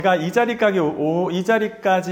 제가 이 자리까지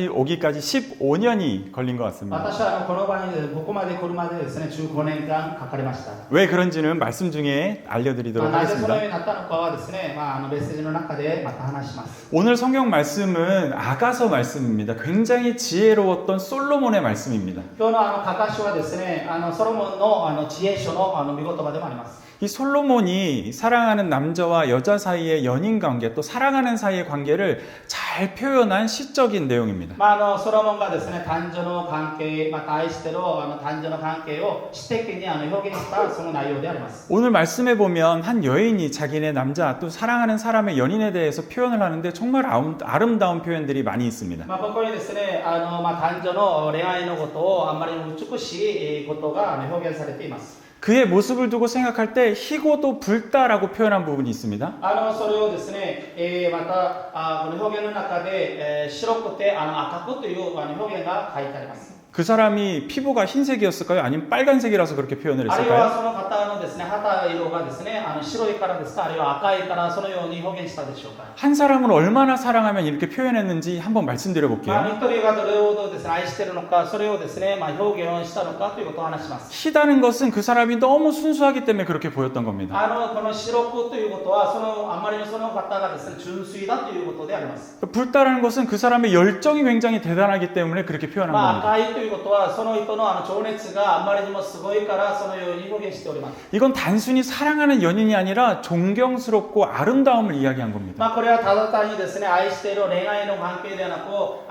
오기까지 15년이 걸린 것 같습니다. 私はこの場にここまで来るまでですね、15年間かかりました。 왜 그런지는 말씀 중에 알려드리도록 なぜそのよう 하겠습니다. になったのかはですね、メッセージの中でまた話します。 오늘 성경 말씀은 아가서 말씀입니다. 굉장히 지혜로웠던 솔로몬의 말씀입니다. 今日の箇箇所はですね、ソロモンの知恵書の御言葉でもあります。 이 솔로몬이 사랑하는 남자와 여자 사이의 연인 관계 또 사랑하는 사이의 관계를 잘 표현한 시적인 내용입니다. ソロモンがですね、男女の関係、また愛してる男女の関係を詩的に表現したその内容であります。 오늘 말씀에 보면 한 여인이 자기네 남자 또 사랑하는 사람의 연인에 대해서 표현을 하는데 정말 아름다운 표현들이 많이 있습니다. ここにですね、男女の恋愛のことをあんまり美しいことが表現されています。 그의 모습을 두고 생각할 때 희고도 붉다라고 표현한 부분이 있습니다. それをですね、またこの表現の中で、白くて赤くという表現が書いてあります。 그 사람이 피부가 흰색이었을까요? 아니면 빨간색이라서 그렇게 표현을 あるいは 했을까요? その方のですね、肌色がですね、白いからですか、あるいは赤いからそのように表現したでしょうか。 한 사람을 얼마나 사랑하면 이렇게 표현했는지 한번 말씀드려 一 볼게요. 人がどれほどですね、愛しているのか、それをですね、表現をしたのかということを話します。 희다는 것은 그 사람이 너무 순수하기 때문에 그렇게 보였던 겁니다. この白くということは、あまりのその方がですね、純粋だということであります。 붉다라는 것은 그 사람의 열정이 굉장히 대단하기 때문에 그렇게 표현한 겁니다. 赤いということは、その人の情熱があまりにもすごいからそのように表現しております。 이건 단순히 사랑하는 연인이 아니라 존경스럽고 아름다움을 이야기한 겁니다. これはただ単にですね、愛している恋愛の関係ではなく、こ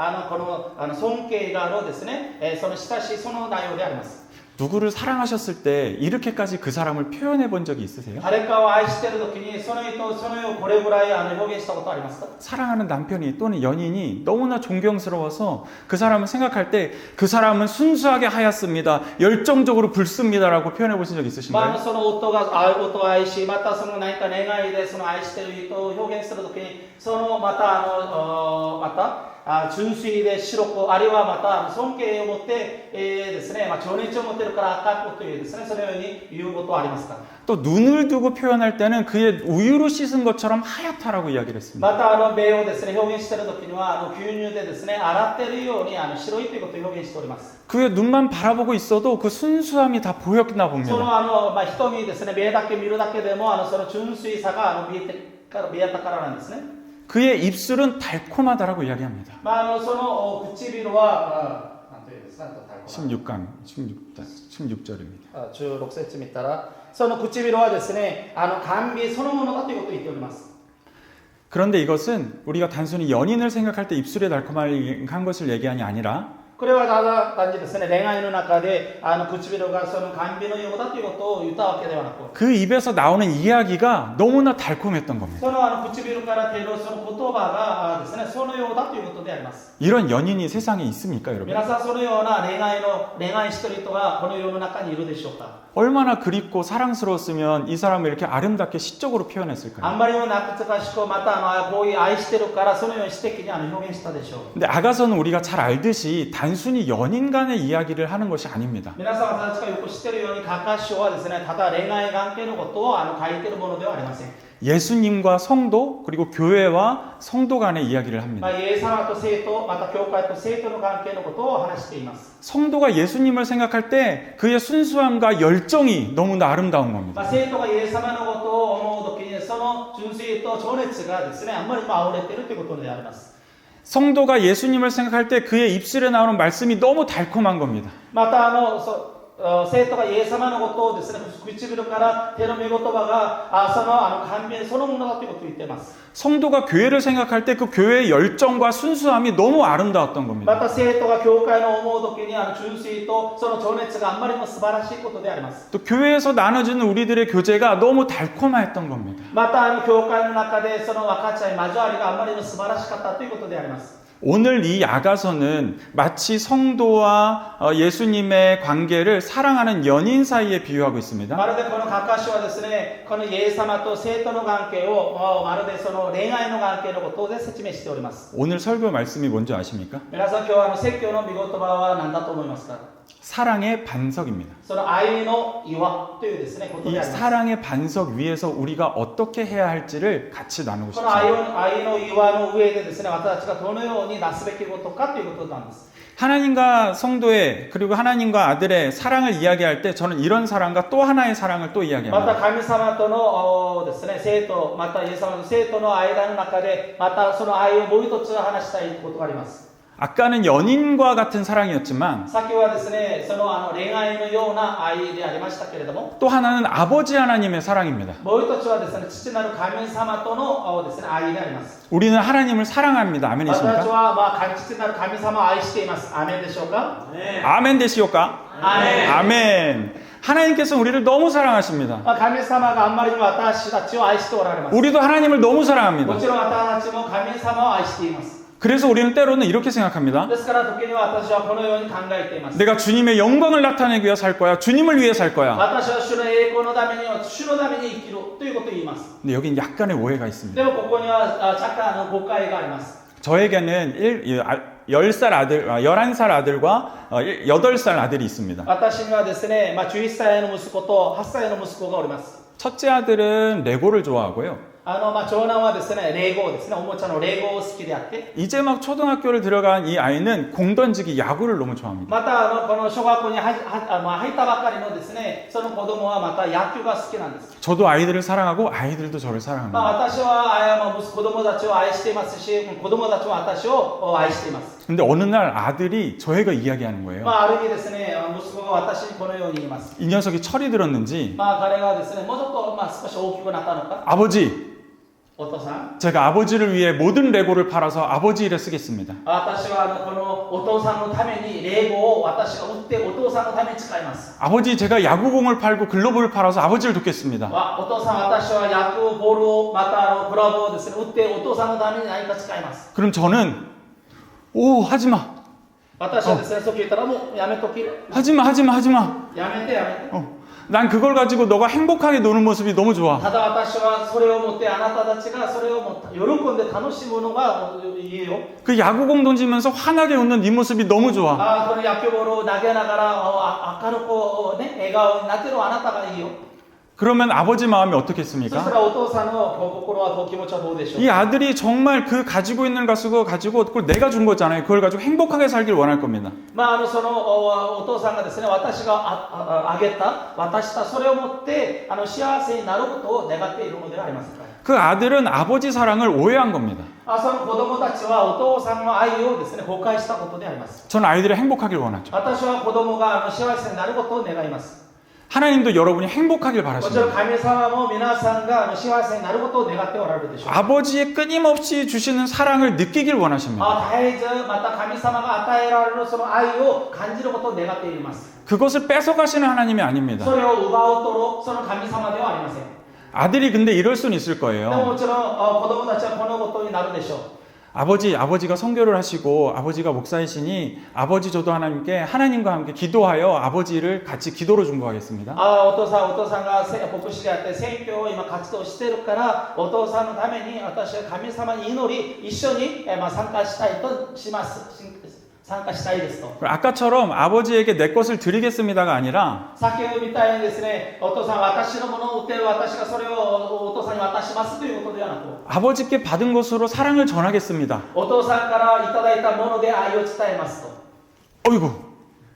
の尊敬があるですね、その親しいその内容であります。 누구를 사랑하셨을 때 이렇게까지 그 사람을 표현해 본 적이 있으세요? 誰かを愛しているときにその人をこれぐらい表現したことありますか？ 사랑하는 남편이 또는 연인이 너무나 존경스러워서 그 사람을 생각할 때 그 사람은 순수하게 하였습니다. 열정적으로 붉습니다라고 표현해 보신 적 있으신가요? その夫が夫を愛し、またその何か願いでその愛している人を表現するときに、そのまた純粋で白く、あるいはまた尊敬を持って、ですね、情熱を持っているから赤くというですね、そのように言うことはありますか？ 또 눈을 두고 표현할 때는 그의 우유로 씻은 것처럼 하얗다라고 이야기를 했습니다. また目をですね、表現しているときには牛乳でですね、洗っているように白いということを表現しております。 그의 눈만 바라보고 있어도 그 순수함이 다 보였나 そ 봅니다. の瞳ですね、目だけ見るだけでもその純粋さが見えたからなんですね。 그의 입술은 달콤하다라고 이야기합니다. その唇は何というんですか、 16절입니다. 16節見たら、その唇はですね、甘美そのものだということを言っております。 그런데 이것은 우리가 단순히 연인을 생각할 때 입술에 달콤한 것을 얘기하니 아니라 これはただ単にですね、恋愛の中で唇がその甘美のようだということを言ったわけではなく、 그 입에서 나오는 이야기가 너무나 달콤했던 겁니다. その唇から出るその言葉がですね、そのようだということであります。 이런 연인이 세상에 있습니까, 여러분? 皆さんそのような恋愛している人がこの世の中にいるでしょうか？ 얼마나 그립고 사랑스러웠으면 이 사람을 이렇게 아름답게 시적으로 표현했을까요? あんまりも懐かしく、またこういう愛してるからそのように詩的に表現したでしょう。 근데 아가서는 우리가 잘 알듯이 단순히 연인 간의 이야기를 하는 것이 아닙니다. 皆さん私たちがよく知っているように、箇箇所はですね、ただ恋愛関係のことを書いているものではありません。 예수님과 성도 그리고 교회와 성도 간의 이야기를 합니다. イエス様と生徒、また教会と生徒の関係のことを話しています。 성도가 예수님을 생각할 때 그의 순수함과 열정이 너무나 아름다운 겁니다. 生徒がイエス様のことを思うときに、その純粋と情熱がですね、あんまりも溢れているということであります。 성도가 예수님을 생각할 때 그의 입술에 나오는 말씀이 너무 달콤한 겁니다. また生徒がイエス様のことをですね、唇から手の御言葉がその甘美そのものだということを言っています。 성도가 교회를 생각할 때 그 교회의 열정과 순수함이 너무 아름다웠던 ま 겁니다. た生徒が教会の思うときに純粋とその情熱があんまりも素晴らしいことであります。 또 교회에서 나눠주는 우리들의 교제가 너무 달콤했던 겁니다. また教会の中でその分かち合い交わりがあんまりも素晴らしかったということであります。 오늘 이 아가서는 마치 성도와 예수님의 관계를 사랑하는 연인 사이에 비유하고 있습니다. まるでこの箇箇所はですね、このイエス様と生徒の関係をまるでその恋愛の関係のことで説明しております。 오늘 설교 말씀이 뭔지 아십니까? 皆さん今日説教の御言葉は何だと思いますか？ 사랑의 반석입니다. その愛の岩というですね、こと 이 であります。 사랑의 반석 위에서 우리가 어떻게 해야 할지를 같이 나누고 この愛 싶습니다. 愛の岩の上でですね、私たちがどのようになすべきことかということなんです。 하나님과 성도의 그리고 하나님과 아들의 사랑을 이야기할 때 저는 이런 사랑과 또 하나의 사랑을 또 また 이야기합니다. 神様とのですね、生徒、またイエス様の生徒の間の中で、またその愛をもう一つ話したいことがあります。 아까는 연인과 같은 사랑이었지만 先はですね、その恋愛のような愛でありましたけれども、 또 하나는 아버지 하나님의 사랑입니다. もう一つはですね、父なる神様とのですね、愛であります。 우리는 하나님을 사랑합니다. 私たち 아멘이십니까? は父なる神様を愛しています。アーメンでしょうか？ 아멘 되시오까? 아멘. 아멘. 하나님께서 우리를 너무 사랑하십니다. 神様があんまりにも私たちを愛しておられます。 우리도 하나님을 너무 も 사랑합니다. ちろん私たちも神様を愛しています。 그래서 우리는 때로는 이렇게 생각합니다. ですから時には私はこのように考えています。 내가 주님의 영광을 나타내기 위해 살 거야. 주님을 위해 살 거야. 私は主の栄光のために主のために生きるということを言います。 근데 여긴 약간의 오해가 있습니다. でもここには若干の誤解があります。 저에게는 10살 아들, 11살 아들과 8살 아들이 있습니다. 私にはですね、11歳の息子と8歳の息子がおります。 첫째 아들은 레고를 좋아하고요. 長男はですね、レゴですね、おもちゃのレゴを好きであって、 이제 막 초등학교를 들어간 이 아이는 공 던지기 야구를 너무 좋아합니다. またこの小学校に入ったばかりのですね、その子供はまた野球が好きなんです。 저도 아이들을 사랑하고 아이들도 저를 사랑합니다. 私は子供たちを愛していますし、子供たちも私を愛しています。 근데 어느 날 아들이 저에게 이야기하는 거예요. ある意味ですね、息子が私にこのように言います。 이 녀석이 철이 들었는지 彼がですね、もうちょっと少し大きくなったのか、 아버지 お父さん、 제가 아버지를 위해 모든 레고를 팔아서 아버지 일에 쓰겠습니다. 私はこのお父さんのためにレゴを私が売ってお父さんのために使います。 아버지 제가 야구공을 팔고 글러브를 팔아서 아버지를 돕겠습니다. お父さん、私は野球ボールをまたグラブをですね、売ってお父さんのために何か使います。 그럼 저는 오 하지마 私はですね、そう聞いたらもうやめとき、하지마 하지마 하지마 やめてやめて。 난 그걸 가지고 너가 행복하게 노는 모습이 너무 좋아. ただ私はそれを持ってあなたたちがそれをも喜んで楽しむのがいいよ。 그 야구공 던지면서 환하게 웃는 네 모습이 너무 좋아. この野球ボールを投げながら明るくね、笑顔になってるあなたがいいよ。 그러면 아버지 마음이 そした 어떻겠습니까? らお父さんの心は気持ちはどうでしょう 이 か。 아들이 정말 그 가지고 있는 가수고 가지고 그걸 내가 준 거잖아요. 그걸 가지고 행복하게 살길 원할 겁니다. そのお父さんがですね、私があげた、渡したそれを持って幸せになることを願っているのではありませんか。 그 아들은 아버지 사랑을 오해한 겁니다. その子供たちはお父さんの愛をですね、誤解したことであります。 저는 아이들이 행복하길 원하죠. 私は子供が幸せになることを願います。 하나님도 여러분이 행복하길 もちろん 바라십니다. 神様も皆さんが幸せになることを願っておられるでしょう。 아버지의 끊임없이 주시는 사랑을 느끼길 원하십니다. 絶えずまた神様が与えられるその愛を感じることを願っています。 그것을 뺏어가시는 하나님이 아닙니다. それを奪うとその神様ではありません。 아들이 근데 이럴 수는 있을 でも 거예요. もちろん子供たちはこのことになるでしょう。 아버지가 선교를 하시고 아버지가 목사이시니 아버지 저도 하나님과 함께 기도하여 아버지를 같이 기도로 중보하겠습니다. お父さんが牧師であって選挙を今活動しているからお父さんのために私は神様に祈り一緒に参加したいとします。参加したいですと。 아까처럼 아버지에게 내 것을 드리겠습니다가 아니라 先ほどみたいにですね、お父さんは私のものを売って私がそれをお父さんに渡しますということではなく、 아버지께 받은 것으로 사랑을 전하겠습니다. お父さんからいただいたもので愛を伝えますと。 어이구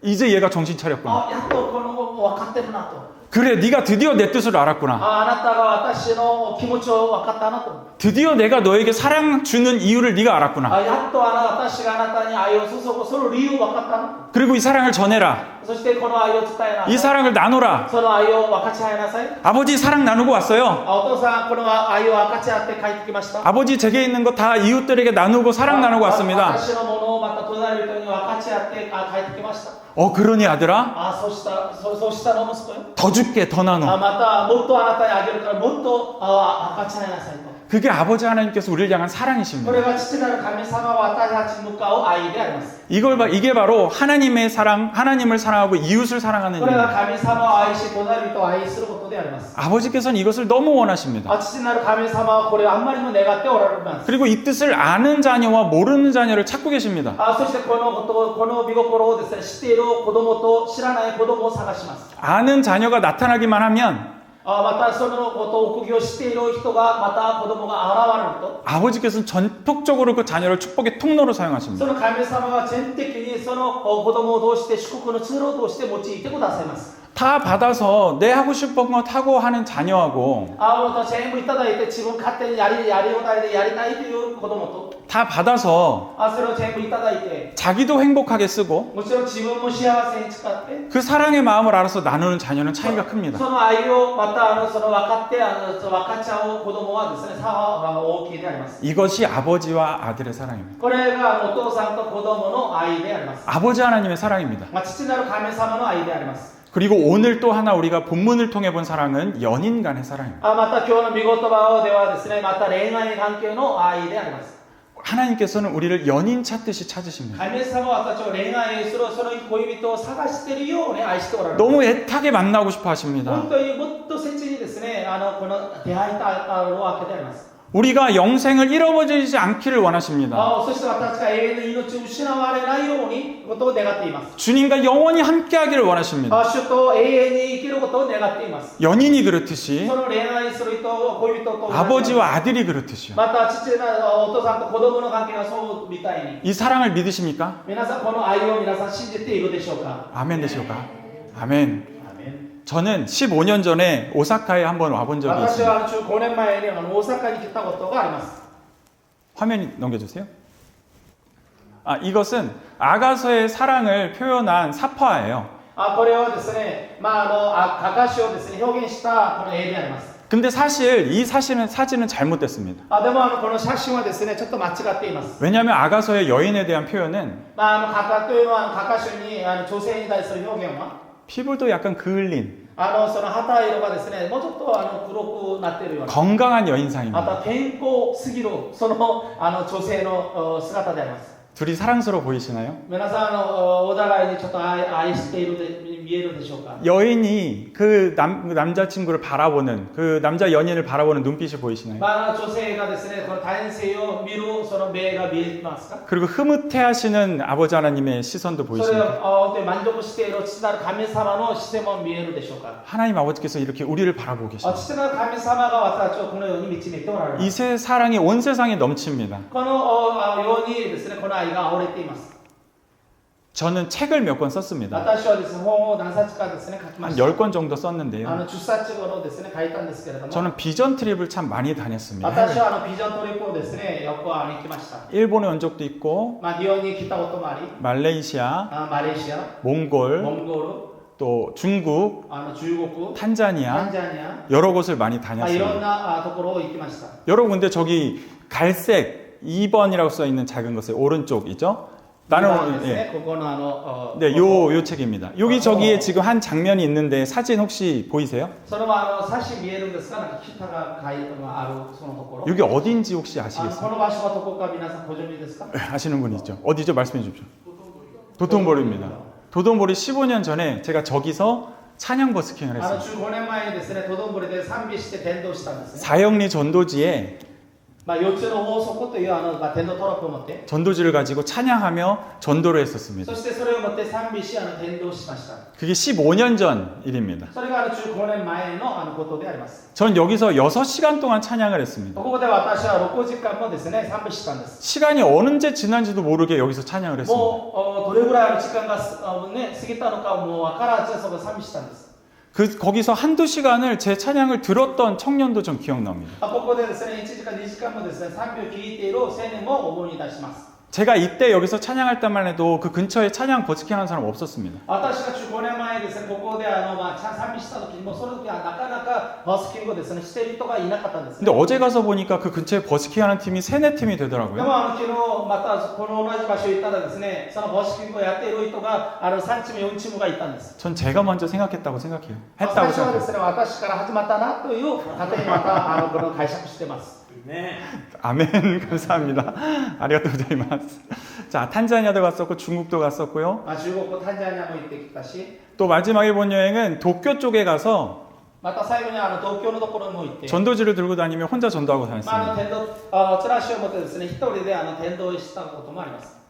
이제 얘가 정신 차렸구나. やっとこの分かってるなと。 그래 네가 드디어 내 뜻을 알았구나. あなたが私の気持ちを分かったなと。 드디어 내가 너에게 사랑 주는 이유를 네가 알았구나. やっと私があなたに愛を注ぐその理由を分かったな。 그리고 이 사랑을 전해라. そしてこの愛を伝えなさ 이 い。 사랑을 나눠라. その愛を分かち合いなさい。 아버지 사랑 나누고 왔어요. お父さん、この愛を分かち合って帰ってきました。 아버지 제게 있는 거 다 이웃들에게 나누고 사랑 나누고 왔습니다. 私のものをまた隣人に分かち合って帰ってきました。 그러니 아들아 そうしたの息子よ。 더 줄게 더 나눠. またもっとあなたにあげるからもっと分かち合いなさいと。 그게 아버지 하나님께서 우리를 향한 こ 사랑이십니다. れが父なる神様は私たちに向かう愛であります。 이게 바로 하나님의 사랑, 하나님을 사랑하고 이웃을 사랑하는 これが 일입니다. 神様を愛し、隣人を愛することであります。 아버지께서는 이것을 너무 원하십니다. 父なる神様はこれをあんまりも願っておられます。 그리고 이 뜻을 아는 자녀와 모르는 자녀를 찾고 계십니다. そしてこのこと、この見心をですね、知っている子供と知らない子供を探します。 아는 자녀가 나타나기만 하면 またそのことを奥義を知っている人がまた子供が現れると 아버지께서는 전폭적으로 그 자녀를 축복의 통로로 そ 사용하십니다. の神様は全的にその子供を通して祝福の通路を通して用いてくださいます。 다 받아서 내 하고 싶은 거 타고 하는 자녀하고 もう全部いただいて自分勝手にやり放題でやりたいという子供と 다 받아서 それを全部いただいて 자기도 행복하게 쓰고 もちろん自分も幸せに使って 그 사랑의 마음을 알아서 나누는 자녀는 차이가 큽니다. その愛をまたその分かって分かっちゃう子供はですね差は大きいであります。 이것이 아버지와 아들의 사랑입니다. これがお父さんと子供の愛であります。 아버지 하나님의 사랑입니다. 父なる神様の愛であります。 그리고 오늘 또 하나 우리가 본문을 통해 본 사랑은 연인 간의 사랑입니다. また今日の見言葉ではですね、また恋愛関係の愛であります。 하나님께서는 우리를 연인 찾듯이 찾으십니다. 神様は私たちを恋愛するその恋人を探しているように愛しておられます。 너무 애타게 만나고 싶어 하십니다. 本当にもっと切にですね、この出会いたいわけであります。 우리가 영생을 잃어버리지 않기를 원하십니다. そして私たちが永遠の命を失われないようにことを願っています。 주님과 영원히 함께하기를 원하십니다. 主と永遠に生きることを願っています。 연인이 그렇듯이 その恋愛する人、恋人と 아버지와 아들이 그렇듯이요. また父なお父さんと子供の関係がそうみたいに 이 사랑을 믿으십니까? 皆さんこの愛を皆さん信じているでしょうか。 아멘 되시오까? 아멘. アメン。 저는 15년 전에 오사카에 한번 와본 적이 私 있습니다. は5年前に大阪に来たことがあります。 화면 넘겨주세요. 이것은 아가서의 사랑을 표현한 사파예요. これはですね、かかしをですね、表現したこの絵であります。 근데 사실 이 사진은 잘못됐습니다. でもこの写真はですね、ちょっと間違っています。 왜냐하면 아가서의 여인에 대한 표현은 かかというのはかかしに女性に対する表現は 피부도 약간 그을린 その旗色がですね、もうちょっと黒くなっているような。 건강한 ま 여인상입니다. た健康すぎるその女性の姿であります。 둘이 사랑스러워 보이시나요? 皆さんお互いにちょっと愛しているで見えるでしょうか。 여인이 그 남자친구를 바라보는 그 남자 연인을 바라보는 눈빛이 보이시나요? 女性がですね、この男性を見るその目が見えますか。 그리고 흐뭇해하시는 아버지 하나님의 시선도 それ 보이십니까? を本当に満足している父なる神様の視線も見えるでしょうか。 하나님 아버지께서 이렇게 우리를 바라보고 계십니다. 父なる神様が私たちをこのように導いておられます。 이 사랑이 온 세상에 넘칩니다. このようにですね、この愛が溢れています。 저는 책을 몇 권 썼습니다. 私はですね、本を何冊かですね、書きま 한した。 10권 정도 썼는데요. 10冊ほどですね、書いたんですけれども、 저는 비전 트립을 참 많이 다녔습니다. 私はビジョントリップをですね、よく行きました。 일본에 온 적도 있고 日本に来たこともあり、 말레이시아, マレーシア、 몽골, モンゴ 또 중국, ル、中国、 탄자니아 タンザニア、 여러 곳을 많이 いろん 다녔습니다. なところを行きました。 여러분 근데 저기 갈색 2번이라고 써 있는 작은 것의 오른쪽이죠? です 나는 ね、 예. ここの 네, 요 책입니다. 여기 저기에 지금 한 장면이 있는데 사진 혹시 보이세요? その冊子見えるんですが、なんか北が書いてあるそのところ。 여기 어딘지 혹시 こ 아시겠어요? の場所はどこか皆さんご存知ですか？ 아시는 분이 있죠? 어디죠? 말씀해 주십시오. 도톤보리입니다. 도톤보리 15년 전에 제가 저기서 찬양 버스킹을 했습니다. 15年前にですね、トドンボリで賛美して伝道したんですね。 사형리 전도지에 4つの法則という伝道トラップを持って、 전도지를 가지고 찬양하며 전도를 했었습니다. そしてそれを持って賛美し伝道しました。 그게 15년 전 일입니다. それが15年前のことであります。 전 여기서 6시간 동안 찬양을 했습니다. ここで私は6時間もですね、賛美したんです。 시간이 언제 지난지도 모르게 여기서 찬양을 했습니다. もうどれぐらいの時間が過ぎたのかもう分からずそこ賛美したんです。 거기서 한두 시간을 제 찬양을 들었던 청년도 전 기억납니다. ここでですね、1時間2時間もですね、賛美を聞いている青年も思い出します。 제가 이때 여기서 찬양할 때만 해도 그 근처에 찬양 버스킹 하는 사람 없었습니다. 私が15年前ですね、ここで賛美した時にもその時はなかなかバスキングをですね、している人がいなかったんです。 근데 어제 가서 보니까 그 근처에 버스킹 하는 팀이 3-4팀이 で 되더라고요. も昨日またこの同じ場所に行ったらですね、そのバスキングをやっている人が3チーム4チームがいたんです。 전 제가 먼저 생각했다고 생각해요. 最 했다고 初はです 생각해요. ね、私から始まったなという勝手にまたこの解釈してます。 네. 아멘. 감사합니다. 아리가또 고자이마스. 자, 탄자니아도 갔었고 중국도 갔었고요. まあ、中国、タンザニアも行ってきたし、 또 마지막 일본 여행은 도쿄 쪽에 가서 また最後に東京のところも行って、 전도지를 들고 다니며 혼자 전도하고 まあ、 다녔습니다. 伝道チラシを持ってですね、一人で伝道したこともあります。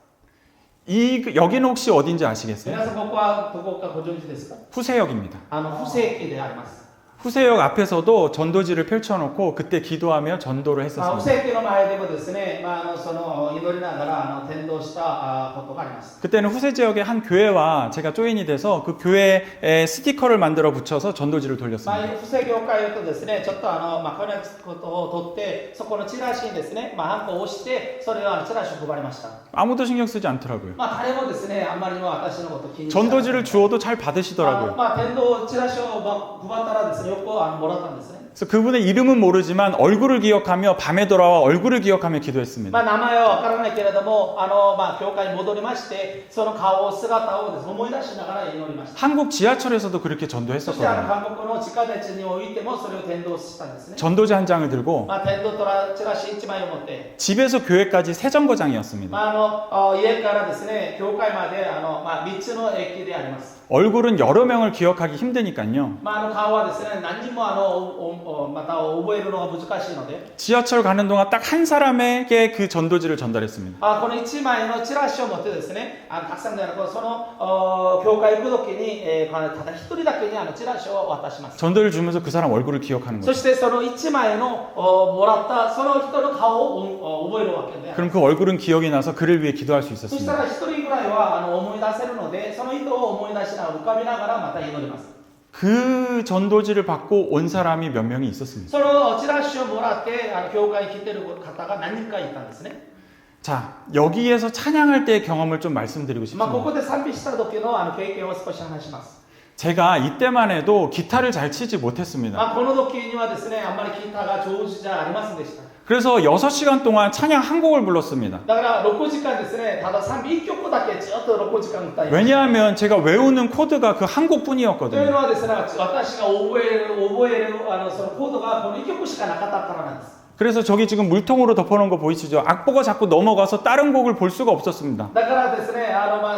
여기는 혹시 어딘지 아시겠어요? 皆さん、ここはどこかご存知ですか？ 후세역입니다. 不正規であります。 후세역 앞에서도 전도지를 펼쳐놓고 그때 기도하며 전도를 不 했었습니다. 正規の前でもですね、その祈りながら伝道したことがあります。 그때는 후세 지역의 한 교회와 제가 조인이 돼서 그 교회에 스티커를 만들어 붙여서 전도지를 まあ、 돌렸습니다. 不正業界とですね、ちょっとこのことを取って、そこのチラシにですね、ハンコを押して、それはチラシを配りました。 아무도 신경 쓰지 않더라고요. 誰もですね、あんまりも私のこと気にして 전도지를 주어도 잘 받으시더라고요. 伝道チラシを配ったらですね、よくもらったんですね。 그래서 그분의 이름은 모르지만 얼굴을 기억하며 밤에 돌아와 얼굴을 기억하며 기도했습니다. 名前はわからないけれども、教会に戻りまして、その顔、姿をですね、思い出しながら祈りました。 한국 지하철에서도 그렇게 そして 전도했었거든요. 韓国の地下鉄においてもそれを伝道したんですね。 전도지 한 장을 들고 伝道チラシ1枚を持って、 집에서 교회까지 세 정거장이었습니다. 家からですね、教会まで3つの駅であります。 얼굴은 여러 명을 기억하기 힘드니까요. 顔はですね、何人もまた覚えるのが難しいので、 지하철 가는 동안 딱 한 사람에게 그 전도지를 전달했습니다. この1枚のチラシを持ってですね、たくさんではなく、その教会行く時に、ただ1人だけにチラシを渡します。 전도를 주면서 그 사람 얼굴을 기억하는 そ 거죠. してその1枚のもらったその人の顔を覚えるわけで、 그럼 그 얼굴은 기억이 나서 그를 위해 기도할 수 そした 있었습니다. ら1人ぐらいは思い出せるので、その人を思い出しながら浮かびながらまた祈ります。 그 전도지를 받고 온 사람이 몇 명이 있었습니다. そのチラシをもらって教会に来てる方が何人かいたんですね。 자, 여기에서 찬양할 때의 경험을 좀 말씀드리고 こ 싶습니다. こで賛美した時の経験を少し話します。 제가 이때만 해도 기타를 잘 치지 못했습니다. この時にはですね、あんまりギターが上手じゃありませんでした。 그래서 6시간 동안 찬양 한 곡을 불렀습니다. だから6時間ですね、ただ賛美1曲だけずっと6時間歌いました。 왜냐하면 제가 외우는 코드가 그 한 という 곡뿐이었거든요. のはですね、私が覚えるそのコードがこの1曲しかなかったからなんです。 그래서 저기 지금 물통으로 덮어놓은 거 보이시죠? 악보가 자꾸 넘어가서 다른 곡을 볼 수가 없었습니다. だからですね、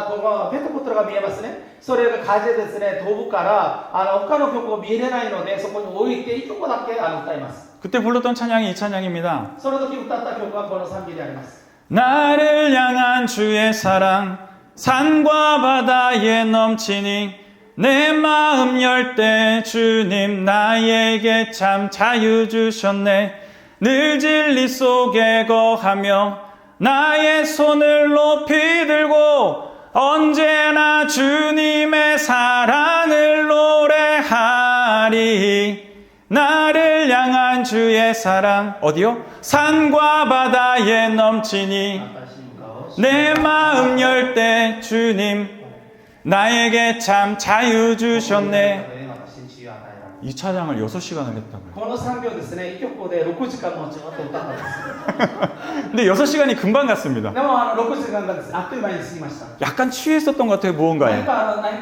このペットボトルが見えますね。それが風ですね、飛ぶから、他の曲を見れないので、そこに置いて1曲だけ歌います。 그때 불렀던 찬양이 이 찬양입니다. その時歌った曲はこの賛美であります。 나를 향한 주의 사랑 산과 바다에 넘치니 내 마음 열 때 주님 나에게 참 자유 주셨네. 늘 진리 속에 거하며 나의 손을 높이 들고 언제나 주님의 사랑을 노래하리. 나를 향한 주의 사랑 어디요? 산과 바다에 넘치니 私に顔を 내 마음 열 때 주님 나에게 참 자유 주셨네. 私に自由を与えられる。 이 찬양을 6시간을 했다고요. この賛美をですね、1曲で6時間もずっと歌ったんです。 근데 6시간이 금방 갔습니다. でも6時間がですね、あっという間に過ぎました。 약간 취했었던 것 같아요, 무언가에.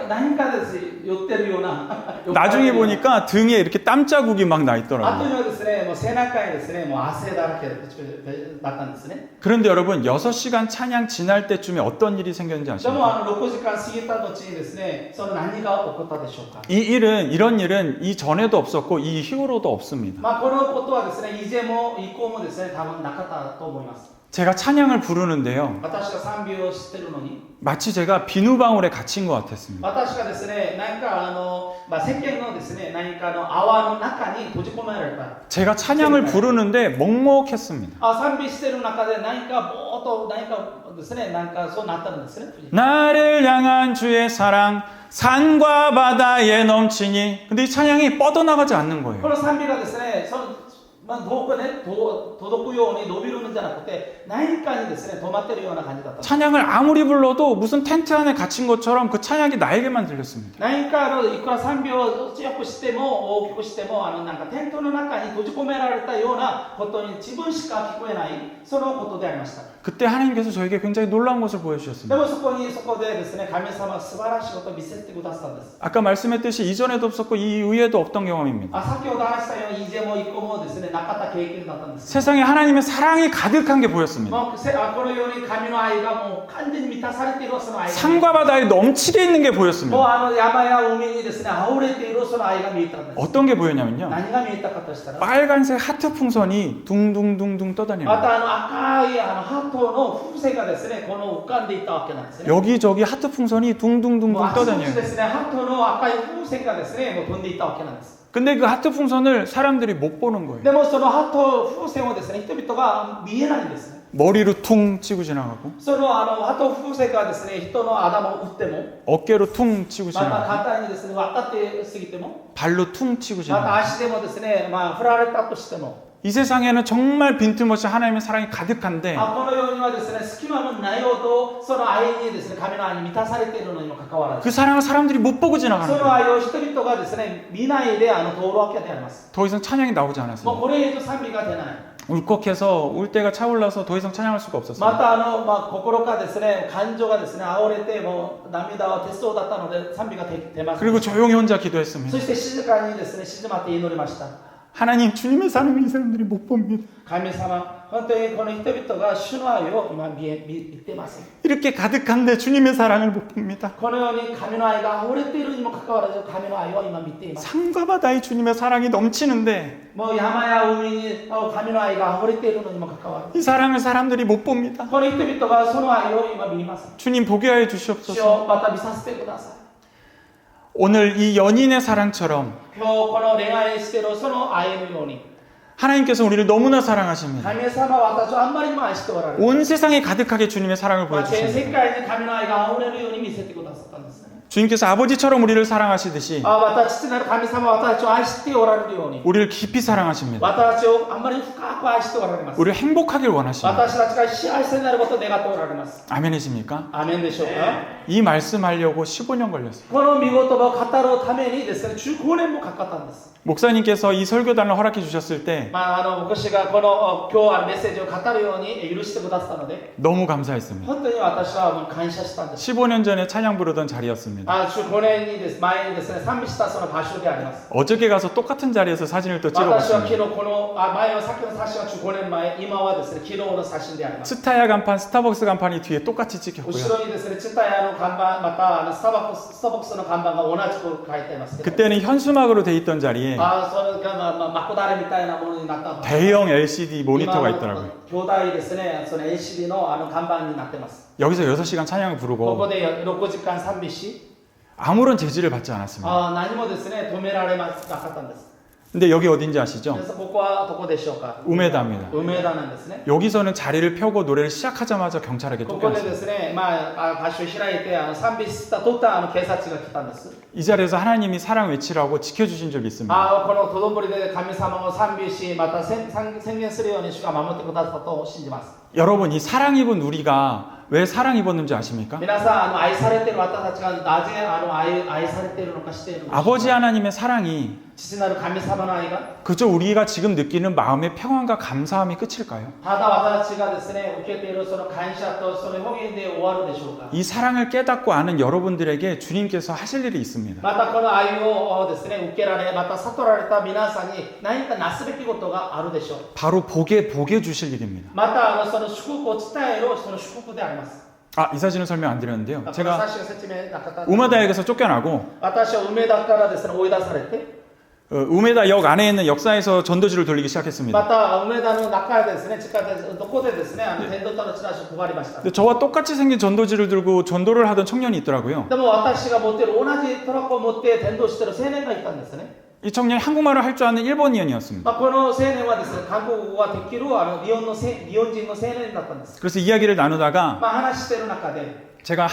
何かです寄ってるような。 나중에 보니까 등에 이렇게 땀 자국이 막 나 あっという 있더라고요. 間ですね、もう背中にですね、もう汗だらけだったんですね。 그런데 여러분 6시간 찬양 지날 때쯤에 어떤 일이 생겼는지 でも 아십니까? 6時間過ぎた後にですね、その何が起こったでしょうか。 이런 일은 이 전에도 없었고 이 이후로도 없습니다. このことはですね、以前も以降もですね、多分なかったと思います。 제가 찬양을 부르는데요. 私が賛美をしてるのに、 마치 제가 비누방울에 갇힌 것 같았습니다. 私がですね、何か世間のですね、何かの泡の中に閉じ込められた。 제가 찬양을 부르는데 먹먹했습니다. 賛美してる中で何かぼーっと何かですね、なんかそうなったんですね。 나를 향한 주의 사랑 산과 바다에 넘치니. 근데 이 찬양이 뻗어나가지 않는 こ 거예요. の賛美がですね、遠くね、届くように伸びるんじゃなくて、何かにですね、止まってるような感じだった。 찬양을 아무리 불러도 무슨 텐트 안에 갇힌 것처럼 그 찬양이 나에게만 들렸습니다. 何かいくら賛美を強くしても大きくしてもなんかテントの中に閉じ込められたようなことに自分しか聞こえないそのことでありました。 그때 하나님께서 저에게 굉장히 놀라운 것을 で 보여주셨습니다. もそこでですね、神様は素晴らしいことを見せてくださったんです。 아까 말씀했듯이 이전에도 없었고 이 이후에도 없던 경험입니다. 先ほど話したように、以前も一個もですね、なかった経験だったんです。 세상에 하나님의 사랑이 가득한 게 보였습니다. もうこのように神の愛がもう完全に満たされているその愛が、 산과 바다에 넘치게 있는 게 もう 보였습니다. 山や海にですね、溢れているその愛が見えたんです。 어떤 게 보였냐면요. 何が見えたかとしたら、 빨간색 하트 풍선이 둥둥둥둥 ま 떠다니는 た赤いハトの風船がですね、この浮かんでいったわけなんですね。 여기저기 하트 풍선이 もう 둥둥둥둥 あちこち 떠다녀요. ですね、ハトの赤い風船がですね、もう飛んでいったわけなんです。 근데 그 하트 풍선을 사람들이 못 보는 거예요. でもそのハト風船をですね、人々が見えないんですね。 머리로 퉁 치고 지나가고 そのハト風船がですね、人の頭を打っても、 어깨로 퉁 치고 また 지나가고 簡単にですね、渡って過ぎても、 발로 퉁 치고 また 지나가고 足でもですね、振られたとしても、 이 세상에는 정말 빈틈없이 하나님의 사랑이 가득한데 このようにはですね、隙間もないほどその愛にですね、神の愛に満たされているのにもかかわらず、 그 사랑을 사람들이 못 보고 そ 지나가는 の 거예요. 愛を人々がですね、見ないで通るわけであります。 더 이상 찬양이 나오지 もう 않았어요. これ以上賛美が出ない。 울컥해서 울때가 차올라서 더 이상 찬양할 수가 ま 없었어요. た心がですね、感情がですね、溢れてもう涙は鉄道だったので賛美が出ます。 그리고 조용히 혼자 기도했습니다. そして静かにですね、静まって祈りました。 하나님 주님의 사랑을 이 사람들이 못 봅니다. 神様、本当にこの人々が主の愛を今見てません。 이렇게 가득한데 주님의 사랑을 못 봅니다. このように神の愛が溢れているにもかかわらず神の愛を今見ています。 산과 바다에 주님의 사랑이 넘치는데 もう山や海に神の愛が溢れているのにもかかわらず 이 사랑을 사람들이 못 봅니다. この人々がその愛を今見ます。 주님 보게 하여 主 주시옵소서. をまた見させてください。 오늘 이 연인의 사랑처럼 今日この恋愛しているその愛のように 하나님께서 우리를 너무나 사랑하십니다. 神様は私をあんまりにも愛しておられる。 온 세상에 가득하게 주님의 사랑을 全 보여주십니다. 世界に神の愛が溢れるように見せてくださったんですね。 주님께서 아버지처럼 우리를 사랑하시듯이 また父なる神様は私たちを愛しておられるように 우리를 깊이 사랑하십니다. 私たちをあんまり深く愛しておられます。 우리를 행복하길 원하십니다. 私たちが幸せになることを願っておられます。 아멘이십니까? アーメンでしょうか。 이 말씀하려고 15년 걸렸어요. この見言葉を語るためにですね、15年もかかったんです。 목사님께서 이 설교단을 허락해 주셨을 때 牧師がこの今日メッセージを語るように許してくださったので、 너무 감사했습니다. 本当に私はもう感謝したんです。 15년 전에 찬양 부르던 자리였습니다. 15年にです前にですね、賛美したその場所であります。 어저께 가서 똑같은 자리에서 sa진을 또 私は昨 찍어봤습니다. 日この前はさっきの写真は15年前、今はですね、昨日の写真であります。 스타야 간판, 스타벅스 간판이 뒤에 똑같이 後 찍혔고요. ろにですね、ツタヤの看板、またスターバックスの看板が同じく書いていますけど、 그때는 현수막으로 돼 있던 자리에 それがマコダレみたいなものになった。 대형 LCD 모니터가 今 있더라고요. 巨大ですね、その LCD の看板になってます。 여기서 6시간 찬양을 こ 부르고 こで6時間賛美し、 아무런 제지를 받지 않았습니다. 何もですね、止められなかったんです。 근데 여기 어딘지 아시죠? ですここはどこでしょうか。 우메다입니다. 梅田なんですね。 여기서는 자리를 펴고 노래를 시작하자마자 경찰에게 ここで 쫓겨났어요. ですね、場所を開いて賛美した途端警察が来たんです。 이 자리에서 하나님이 사랑 외치라고 지켜주신 줄 믿습니다. このとどんぶりで神様を賛美し、また宣言するように主が守ってくださったと信じます。 여러분, 이 사랑 입은 우리가 왜 사랑 입었는지 아십니까? 皆さん、愛されている私たちがなぜ愛されているのか知っているのか。 아버지 하나님의 사랑이 父なる神様の愛が 그저 우리가 지금 느끼는 마음의 평안과 감사함이 끝일까요? ただ私たちがですね、受けているその感謝とその表現で終わるでしょうか。 이 사랑을 깨닫고 아는 여러분들에게 주님께서 하실 일이 있습니다. またこの愛をですね、受けられ、また悟られた皆さんに何かなすべきことがあるでしょう。 바로 보게 주실 일입니다. またその祝福を伝えるその祝福であります。 이 사진은 설명 안 드렸는데요. この 제가 写真を説明なかった。 우메다역에서 쫓겨나고 私は梅田からですね、追い出されて、 우메다역 안에 있는 역사에서 전도지를 돌리기 ま 시작했습니다. た梅田の中でですね、地下鉄どこでですね、天道とのチラシを配りました。 근데 저와 똑같이 생긴 전도지를 들고 전도를 하던 청년이 있더라고요. でも私が持っている同じトラックを持って伝道している青年がいたんですね。 이 청년이 한국말을 할 줄 아는 일본인이었습니다. この青年はですね、韓国語ができる日本人の青年だったんです。 그래서 이야기를 나누다가 話している中で、 제가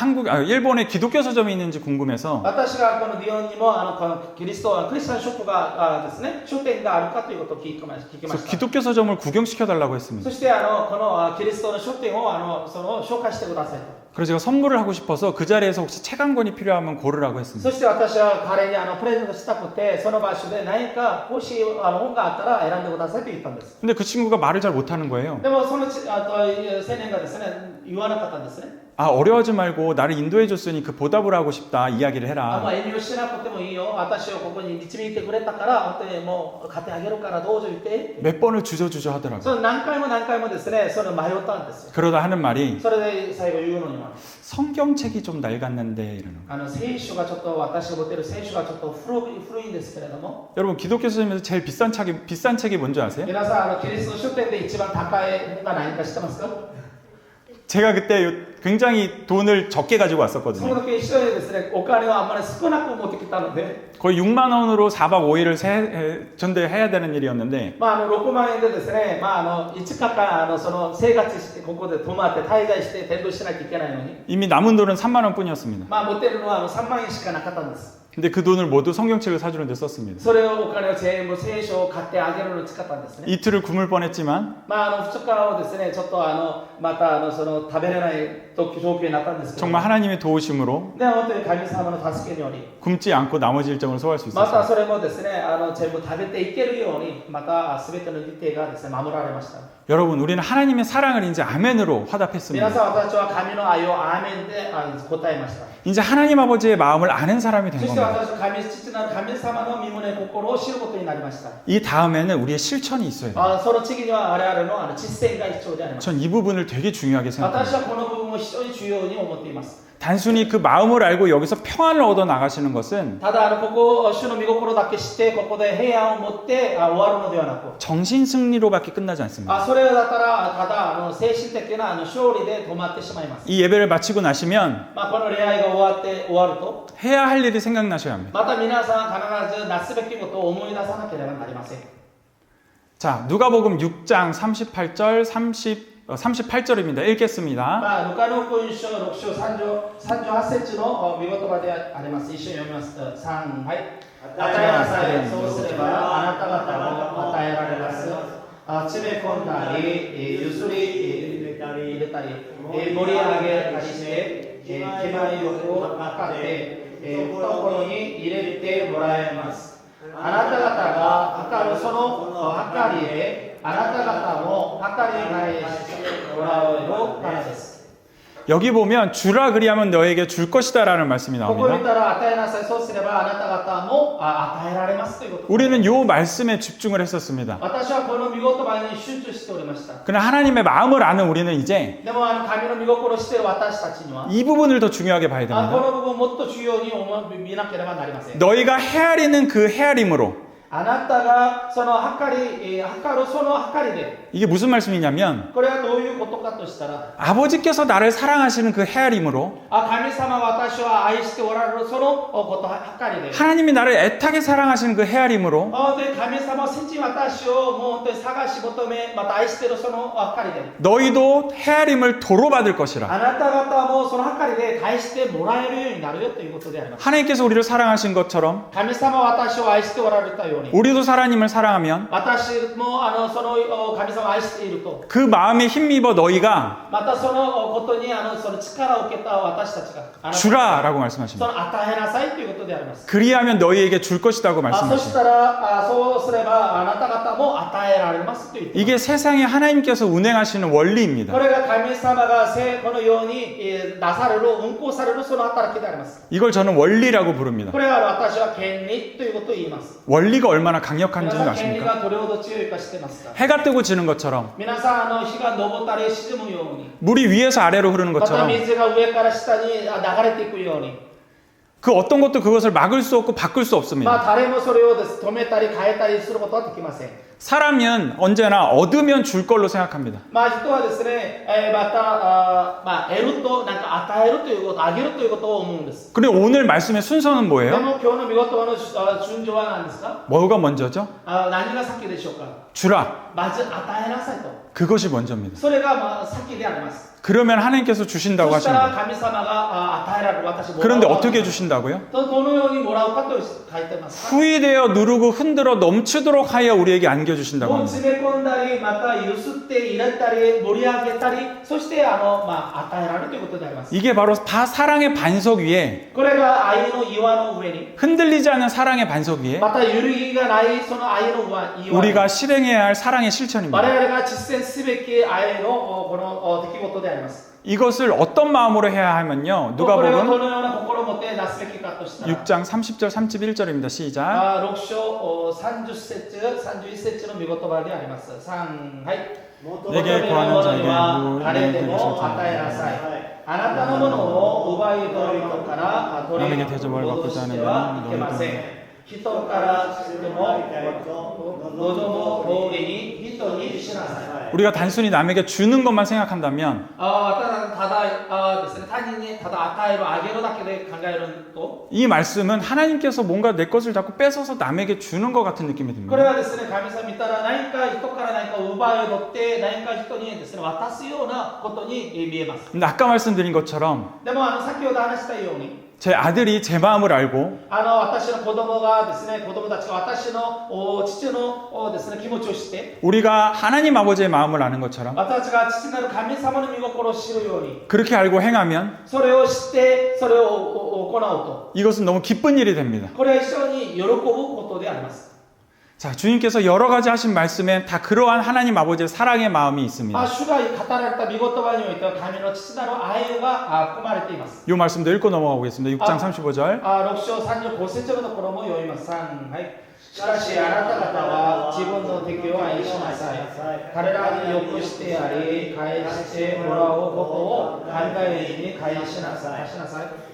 일본에 기독교 서점이 있는지 궁금해서 私がこの日本にもこのクリスチャンショップがですね、書店があるかということを聞きま 그래서 した。 기독교 서점을 구경시켜 달라고 했습니다. そしてこのキリストの書店をその紹介してくださいと。 그래서 제가 선물을 하고 싶어서 그 자리에서 혹시 책 한 권이 필요하면 고르라고 했습니다. そして私は彼にプレゼントしたくて、その場所で何かもし本があったら選んでくださいと言ったんです。 근데 그 친구가 말을 잘 못하는 거예요. でもその青年がですね、言わなかったんですね。 아, 어려워하지 말고 나를 인도해 줬으니 그 보답을 하고 싶다 이야기를 ま 해라. あ遠慮しなくてもいいよ。私をここに導いてくれたから、本当にもう買ってあげるからどうぞ言って。 몇 번을 주저주저 하더라고요. その何回もですね、その迷ったんですよ。 그러다 하는 말이 それで最後言うのには、 성경책이 좀 낡았는데 이러는 거예요. 聖書がちょっと私が持っている聖書がちょっと古いんですけれども、 여러분 기독교 서점에서 제일 비싼 책이 뭔지 아세요? 皆さんキリスト書店で一番高い本が何か知ってますか？ 제가 그때 굉장히 돈을 적게 가지고 その 왔었거든요. 時一緒にですね、お金をあんまり少なく持ってきたので、 거의 6만 원으로 4박 5일을 전대해야 되는 일이었는데 6万円でですね、5日間その生活してここで泊まって滞在して転倒しなきゃいけないのに、 이미 남은 돈은 3만 원뿐이었습니다. 持っているのは3万円しかなかったんです。 근데 그 돈을 모두 성경책을 사주는 데 썼습니다. それをお金を全部聖書を買ってあげるのに使ったんですね。 이틀을 굶을 뻔했지만 2日をですね、ちょっとまたその食べれない状況になったんですけど、 정말 하나님의 도우심으로 で本当に神様の助けにより、 굶지 않고 나머지 일정을 소화할 수 また 있었습니다. それもですね、全部食べていけるように、また全ての日程がですね、守られました。 여러분 우리는 하나님의 사랑을 이제 아멘으로 皆 화답했습니다. さん、私は神の愛をアーメンで答えました。 이제 하나님 아버지의 마음을 아는 사람이 된 そして 겁니다. 私は父なる神様の身胸心を知ることになりました。 이 다음에는 우리의 실천이 있어야 돼요. その次には我々の実践が必要であります。 전 이 부분을 되게 중요하게 私 생각합니다. はこの部分を非常に重要に思っています。 단순히 그 마음을 알고 여기서 평안을 얻어 나가시는 것은 ただここ主の御心だけしてここで平安を持って終わるのではなく、 정신 승리로밖에 끝나지 않습니다. それだったらただ精神的な勝利で止まってしまいます。 이 예배를 마치고 나시면 この礼拝が終わると、 해야 할 일이 생각나셔야 합니다. また皆さん必ずなすべきことを思い出さなければなりません。 자, 누가복음 6장 38절 38절입니다. 읽겠습니다. ルカの福音書6章38節の御言葉であります。一緒に読みます。3、はい。与えなさい。そうすればあなた方も与えられます。詰め込んだり、ゆすり入れたり、盛り上げたりして、気前よく測って、懐に入れてもらえます。あなた方が測るその測りで、あなた方も測り返してもらうよからです。 여기 보면 주라 그리하면 너에게 줄 것이다라는 말씀이 ここを見 나옵니다. たら与えなさい、そうすればあなた方も与えられますということ。 우리는 요 말씀에 집중을 했었습니다. 私はこの御言葉に集中しておりました。 그러나 하나님의 마음을 아는 우리는 이제 でも神の御心をしている私たちには、 이 부분을 더 중요하게 봐야 こ 됩니다. の部分をもっと重要に見なければなりません。 너희가 헤아리는 그 헤아림으로 あなたがその測るその測りで、 이게 무슨 말씀이냐면 これはどういうことかとしたら、 아버지께서 나를 사랑하시는 그 헤아림으로 神様は私を愛しておられるそのこと測りで、 하나님이 나를 애타게 사랑하시는 그 헤아림으로 で神様は先に私をもう本当に探し求め、また愛しているその測りで、 너희도 헤아림을 도로 받을 것이라. あなた方もその測りで返してもらえるようになるよということであります。 하나님께서 우리를 사랑하신 것처럼 神様は私を愛しておられたように、 우리도 하나님을 사랑하면 私もその神様を愛していると、 그 마음에 힘입어 너희가 またそのことにその力を受けた私たちが、 주라라고 そ 말씀하십니다. の与えなさいということであります。 그리하면 너희에게 줄 것이라고 そし 말씀하십니다. たらそうすればあなた方も与えられますと言っています。 이게 세상에 하나님께서 운행하시는 원리입니다. これが神様がこのようになされる、運行されるその働きであります。 이걸 저는 원리라고 부릅니다. これは私は権利ということを言います。 원리가 얼마나 강력한지 皆さん権利 아십니까? がどれほど強いか知ってますか？ 해가 뜨고 지는 것처럼 皆さん日が昇ったり沈むように、 물이 위에서 아래로 흐르는 また 것처럼 水が上から下に流れていくように、 그 어떤 것도 그것을 막을 수 없고 바꿀 수 없습니다. 誰もそれを止めたり変えたりすることはできません。 사람은 언제나 얻으면 줄 걸로 생각합니다. 人はですね、得ると与えるということ、あげるということを思うんです。 근데 오늘 말씀의 순서는 で 뭐예요? も今日の御言葉の順序は何ですか？ 뭐가 먼저죠? 何が先でしょうか？ 주라. まず与えなさいと。 그것이 먼저입니다. それが先であります。 그러면 하나님께서 주신다고 そした 하십니다. ら神様が与えられる私もらう 그런데 어떻게 주신다고요? どのようにもらうかと書いてますか 후이되어 누르고 흔들어 넘치도록 하여 우리에게 안겨주신다고 もう 합니다. 詰め込んだりまたゆすって入れたり盛り上げたりそして与えられるということであります 이게 바로 사랑의 반석 위에 これが愛の岩の上に 흔들리지 않는 사랑의 반석 위에 また揺るぎがないその愛の岩 우리가 실행해야 할 사랑의 실천입니다. 我々が実践すべき愛のこの出来事であります 이것을 어떤 마음으로 해야 하면요. これをど 누가복음 のような心を持ってなすべきかとしたら 6장 30절 31절입니다. 시작. 6章30節31節の御言葉であります3はい 내게 구하는 자에게 誰でも与えなさいあなたのものを奪い取る人から取り 남에게 대접을 戻 받고자 し 하는 てはいけません 너희도 人からでも望む通りに人にしなさい 우리가 단순히 남에게 주는 것만 생각한다면 ただですね他人にただ与えるあげるだけで考えると 이 말씀은 하나님께서 뭔가 내 것을 자꾸 뺏어서 남에게 주는 것 같은 느낌이 これ 듭니다. はですね神様見たら何か人から何かを奪い取って何か人にですね渡すようなことに見えます 근데 아까 말씀드린 것처럼 でも先ほど話したように 제 아들이 제 마음을 알고 私の子供がですね子供たちが私の父のですね気持ちを知って 우리가 하나님 아버지의 마음을 아는 것처럼 私たちが父なる神様の御心を知るように 그렇게 알고 행하면 それを知ってそれを行うと 이것은 너무 기쁜 일이 됩니다. これは非常に喜ぶことであります 자, 주님께서 여러 가지 하신 말씀에 다 그러한 하나님 아버지의 사랑의 마음이 있습니다. 主が語られた御言葉においては神の父なる愛が含まれています 이 말씀도 읽고 넘어가 보겠습니다. 6장 35절. 6章35節のところも読みます3はいしかしあなた方は自分の敵を愛しなさい彼らに良くしてやり返してもらうことを反対に返しなさい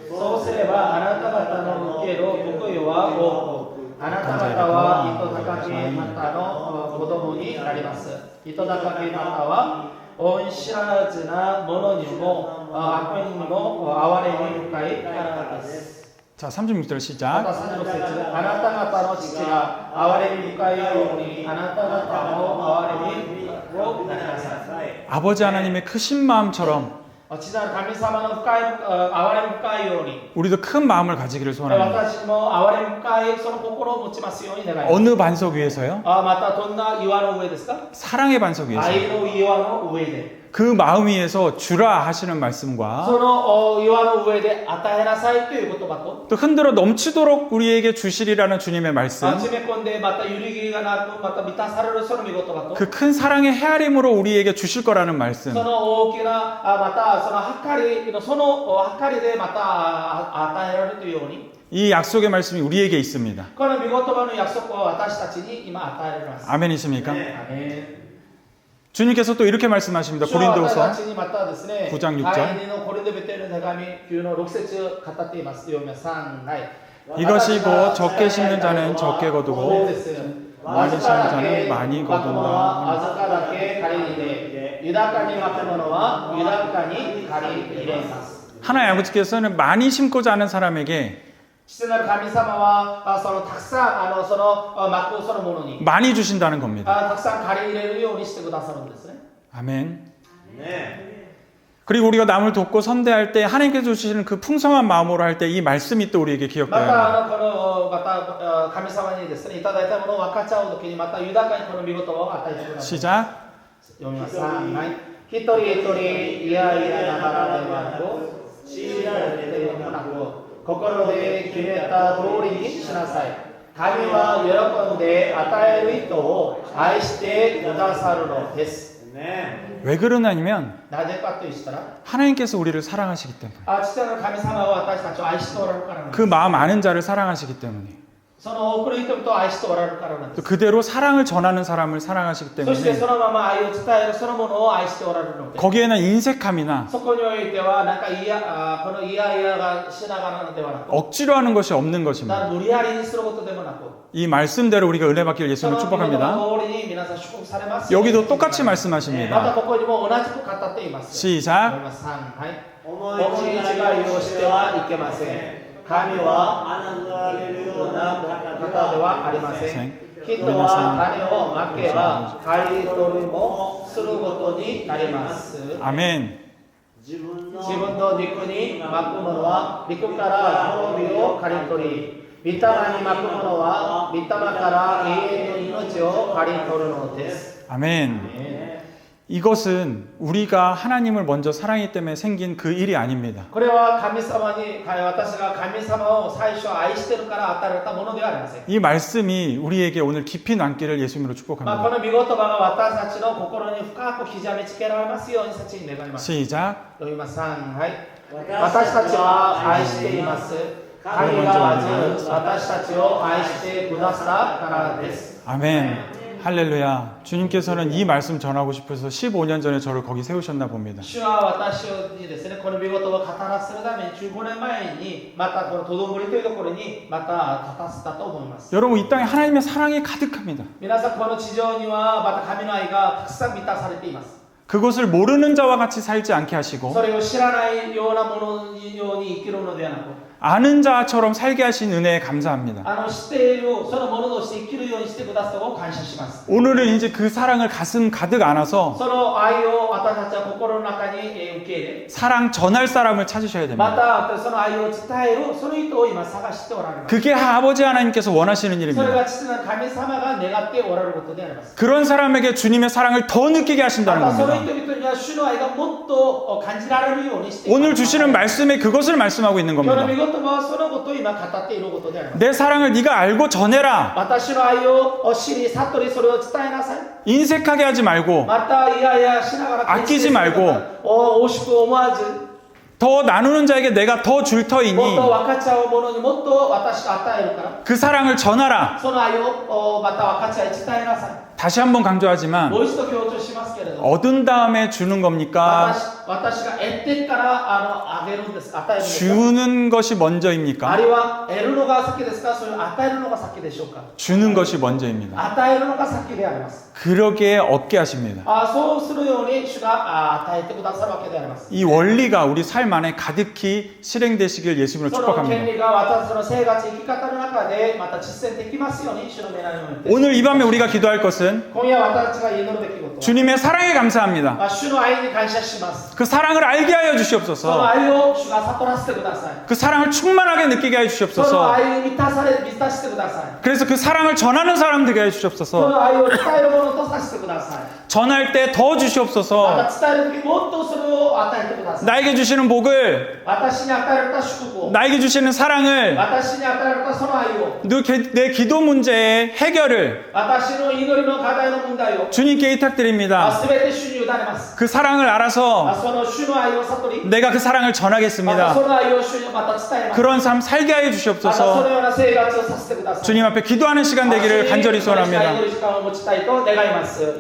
そうすればあなた方の受ける報いは多くあなた方は糸高き方の子供になります糸高き方は恩知らずな者にも悪人にも憐れみ深いからです 자, 36절 ま 시작. た36節あなた方の父が憐れみ深いようにあなた方も憐れみをなりなさい 아버지 하나님의 크신 마음처럼 父なる神様の深い憐れみ深いように 우리도 큰 마음을 가지기를 소원합니다. 私も憐れみ深いその心を持ちますように願います 어느 반석 위에서요? またどんな岩の上ですか 사랑의 반석 위에서. 愛の岩の上で 그 마음 위에서 주라 하시는 말씀과 その岩の上で与えなさいという言葉と 또 흔들어 넘치도록 우리에게 주시리라는 주님의 말씀. 詰め込んでまた揺るぎがなくまた満たされるその御言葉と 그 큰 사랑의 헤아림으로 우리에게 주실 거라는 말씀. その大きなまたその計りでまた与えられるというように 이 약속의 말씀이 우리에게 있습니다. この御言葉の約束は私たちに今与えられます。 아멘이십니까? アメン 주님께서 또 이렇게 말씀하십니다. 主は私 고린도서 たちにまたですね、 9章6節第2のコリント人への手紙9の6節語っています。読みます。3、はい。 이것이 곧 적게 심는 자는 적게 そう 거두고 です。 많이 심는 자는 많이 まくものは 거둔다. わずかだけ借り入れ、豊かにまくものは豊かに借り入れます。 하나님 아버지께서는 많이 심고자 하는 사람에게 父なる神様はそのたくさんそのまくそのものに 많이 주신다는 겁니다. たくさん借り入れるようにしてくださるんですね。 아멘. 그리고 우리가 남을 돕고 선대할 때 하나님께서 주시는 그 풍성한 마음으로 할 때 이 말씀이 또 우리에게 ま 기억되어야 합니다. たこのまた神様にですねいただいたものを分かっちゃうときにまた豊かにこの御言葉を与えてください。 시작. 読みます。はい一人一人いやいやながらではなく強いられてもなく心で決めた通りにしなさい。神は喜んで与える人を愛してくださるのです。 왜 그러냐면 なぜかと言ったら 하나님께서 우리를 사랑하시기 때문에 父なる神様は私たちを愛しておられるからなんです。 그 마음 아는 자를 사랑하시기 때문에 その多くの人々を愛しておられるからなんで 또 す。 그대로 사랑을 전하는 사람을 사랑하시기 そして 때문에 そのまま愛を伝えるそのものを愛しておられるので 거기에는 인색함이나 そこにおいてはなんかこの嫌々がしながらではなく 억지로 하는 것이 없는 だから 것입니다. 無理やりにすることでもなく 이 말씀대로 우리가 은혜 받기를 そ 예수님을 の御言葉 축복합니다. 通りに皆さん祝福されますように 여기도 똑같이 また 말씀하십니다. ここにも同じく語っています。 시작. 3、はい。思い違いをしてはいけません。神は侮れるような方ではありません。人は種をまけば刈り取りもすることになります。 아멘. 自分の肉に巻くものは肉から滅びを刈り取り、御霊に巻くものは御霊から永遠の命を刈り取るのです。 아멘. 이것은 우리가 하나님을 먼저 사랑했기 때문에 생긴 그 일이 아닙니다. これは神様に、私が神様を最初愛してるから与えられたものではありません。 이 말씀이 우리에게 오늘 깊이 남기를 예수님으로 こ 축복합니다. の御言葉が私たちの心に深く刻みつけられますように切に願います。 시작. 読みます。3、はい。私たちは愛しています。神がまず私たちを愛してくださったからです。 아멘. 할렐루야. 주님께서는 이 말씀 전하고 싶어서 15년 전에 저를 거기 세우셨나 봅니다. 主は私にですね、この御言葉を語らせるために15年前にまたこのとどもりというところにまた立たせたと思います。 여러분 이 땅에 하나님의 사랑이 가득합니다. 皆さんこの地上にはまた神の愛がたくさん満たされています。 그것을 모르는 자와 같이 살지 않게 하시고 それを知らないようなもののように生きるのではなく、 아는 자처럼 살게 하신 은혜에 감사합니다. 知っているそのものとして生きるようにしてくださったことを感謝します。 오늘은 이제 그 사랑을 가슴 가득 안아서 その愛を私たちは心の中に受け入れ、 사랑 전할 사람을 찾으셔야 ま 됩니다. たその愛を伝えるその人を今探しておられます。 그게 아버지 하나님께서 원하시는 それ 일입니다. が父なる神様が願っておられることであります。 그런 사람에게 주님의 사랑을 더 느끼게 ま 하신다는 たその 겁니다. 人々には主の愛がもっと感じられるようにしています。 오늘 주시는 말씀에 그것을 말씀하고 있는 今日の 겁니다. 御言葉はそのことを今語っていることであります。 내 사랑을 네가 알고 전해라. 私の愛を知り悟りそれを伝えなさい。 인색하게 하지 말고 またいやいやしながら 아끼지 말고 惜しく思わず、 더 나누는 자에게 내가 더 줄 もっ 터이니 と分かっちゃうものにもっと私が与えるから、 그 사랑을 전하라. その愛をまた分かっちゃい伝えなさい。 다시 한번 강조하지만 もう一度強調しますけれども、 얻은 다음에 주는 겁니까? 私が得てからあげるんです、与えるんですか。 주는 것이 あ 먼저입니까? るいは得るのが先ですか、それを与えるのが先でしょうか。 주는 것이 먼저입니다. 与えるのが先であります。 그러기에 얻게 하십니다. そうするように主が与えてくださるわけであります。 이 원리가 우리 삶 안에 가득히 실행되시길 예수님으로 その権 축복합니다. 利が私たちの生活、生き方の中でまた実践できますように主の願いを持って、 오늘 이 밤에 우리가 기도할 것은 今夜私たちが祈るべきことは、 주님의 사랑에 감사합니다. 主の愛に感謝します。 그 사랑을 알게 하여 その 주시옵소서. 愛を主が悟らせてください。 그 사랑을 충만하게 느끼게 하여 その 주시옵소서. 愛に満たしてください。 그래서 그 사랑을 전하는 사람 되게 하여 そ 주시옵소서. の愛を伝えるものとさせてください。 전할 때 더 ま 주시옵소서. た伝えるときもっとそれを与えてください。 나에게 주시는 복을, 私に与えられた祝福を、 나에게 주시는 사랑을, 私に与えられたその愛を、 내 기도 문제의 해결을 私の祈りの課題の問題を 주님께委託드립니다. すべて主に委ねます。 그 사랑을 알아서 その主の愛を悟り、 내가 그 사랑을 また 전하겠습니다. その愛を主にまた伝えます。 그런 삶 살게 하여 またそ 주시옵소서. のような生活をさせてください。 주님 앞에 기도하는 시간 되기를 간절히 主に 소원합니다. 祈る時間を持ちたいと願います。